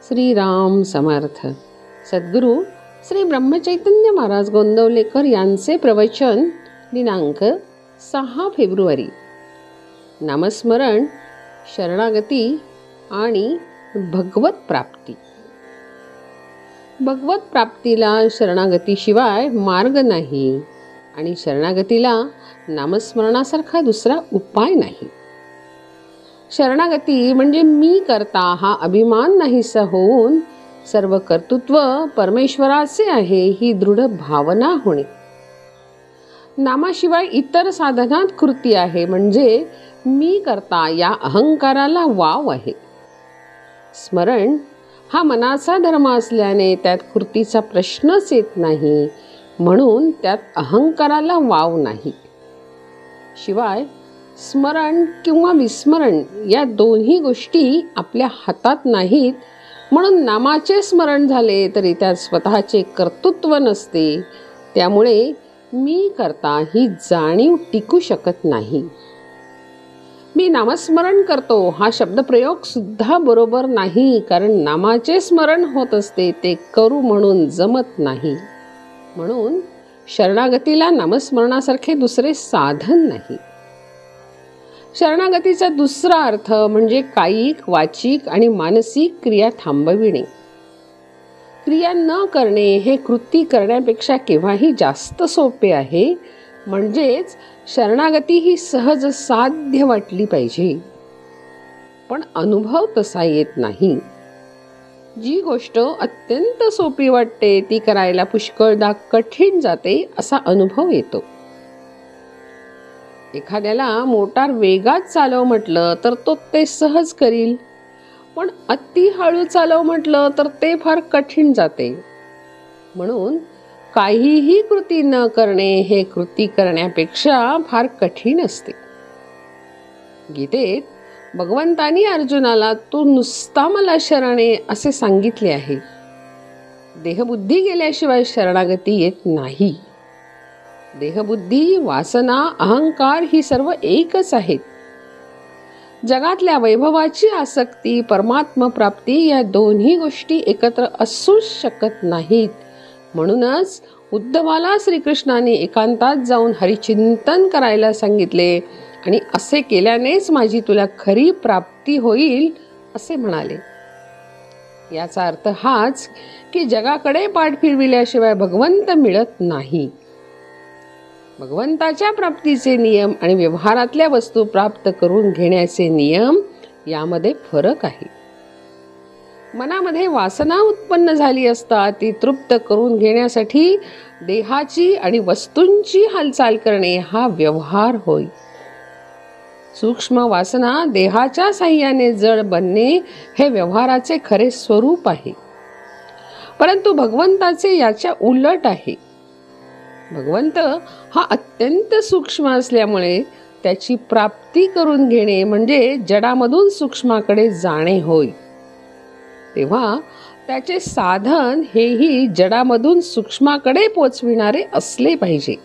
श्रीराम समर्थ. सद्गुरू श्री ब्रह्मचैतन्य महाराज गोंदवलेकर यांचे प्रवचन दिनांक 6 फेब्रुवारी. नामस्मरण, शरणागती आणि भगवत प्राप्ती. भगवत प्राप्तीला शरणागतीशिवाय मार्ग नाही आणि शरणागतीला नामस्मरणासारखा दुसरा उपाय नाही. शरणागती म्हणजे मी करता हा अभिमान नाहीसा होऊन सर्व कर्तृत्व परमेश्वराचे आहे ही दृढ भावना होणे. नामाशिवाय इतर साधनात कृती आहे म्हणजे मी करता या अहंकाराला वाव आहे. स्मरण हा मनाचा धर्म असल्याने त्यात कृतीचा प्रश्नच येत नाही, म्हणून त्यात अहंकाराला वाव नाही. शिवाय स्मरण किंवा विस्मरण या दोन्ही गोष्टी आपल्या हातात नाहीत, म्हणून नामाचे स्मरण झाले तरी त्यात स्वतःचे कर्तृत्व नसते. त्यामुळे मी करता ही जाणीव टिकू शकत नाही. मी नामस्मरण करतो हा शब्दप्रयोग सुद्धा बरोबर नाही, कारण नामाचे स्मरण होत असते ते करू म्हणून जमत नाही. म्हणून शरणागतीला नामस्मरणासारखे दुसरे साधन नाही. शरणागतीचा दुसरा अर्थ म्हणजे कायिक, वाचिक आणि मानसिक क्रिया थांबविणे. क्रिया न करणे हे कृती करण्यापेक्षा केव्हाही जास्त सोपे आहे. म्हणजेच शरणागती ही सहज साध्य वाटली पाहिजे, पण अनुभव तसा येत नाही. जी गोष्ट अत्यंत सोपी वाटते ती करायला पुष्कळदा कठीण जाते असा अनुभव येतो. एखाद्याला मोटार वेगात चालव म्हटलं तर तो ते सहज करील, पण अति हळू चालव म्हटलं तर ते फार कठीण जाते. म्हणून काहीही कृती न करणे हे कृती करण्यापेक्षा फार कठीण असते. गीतेत भगवंतानी अर्जुनाला तू नुसता मला शरण ये असे सांगितले आहे. देहबुद्धी गेल्याशिवाय शरणागती येत नाही. देहबुद्धी, वासना, अहंकार ही सर्व एकच आहेत. जगातल्या वैभवाची आसक्ती, परमात्म प्राप्ती या दोन्ही गोष्टी एकत्र असूच शकत नाहीत. म्हणूनच उद्धवाला श्रीकृष्णाने एकांतात जाऊन हरिचिंतन करायला सांगितले आणि असे केल्यानेच माझी तुला खरी प्राप्ती होईल असे म्हणाले. याचा अर्थ हाच की जगाकडे पाठ फिरविल्याशिवाय भगवंत मिळत नाही. भगवंताच्या प्राप्तीचे नियम आणि व्यवहारातल्या वस्तू प्राप्त करून घेण्याचे नियम यामध्ये फरक आहे. मनामध्ये वासना उत्पन्न झाली असता ती तृप्त करून घेण्यासाठी देहाची आणि वस्तूंची हालचाल करणे हा व्यवहार होय. सूक्ष्म वासना देहाच्या साह्याने जड बनणे हे व्यवहाराचे खरे स्वरूप आहे. परंतु भगवंताचे याच्या उलट आहे. भगवंत हा अत्यंत सूक्ष्म असल्यामुळे त्याची प्राप्ती करून घेणे म्हणजे जडामधून सूक्ष्माकडे जाणे होय. तेव्हा त्याचे साधन हेही जडामधून सूक्ष्माकडे पोचविणारे असले पाहिजे.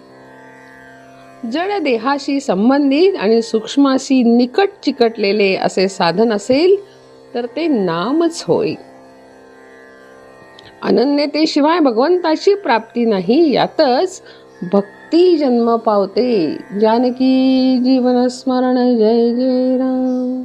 जड देहाशी संबंधित आणि सूक्ष्माशी निकट चिकटलेले असे साधन असेल तर ते नामच होय. अनन्यतेशिवाय भगवंताची प्राप्ती नाही. यातच भक्ती जन्म पावते. जानकी जीवन स्मरण. जय जय राम.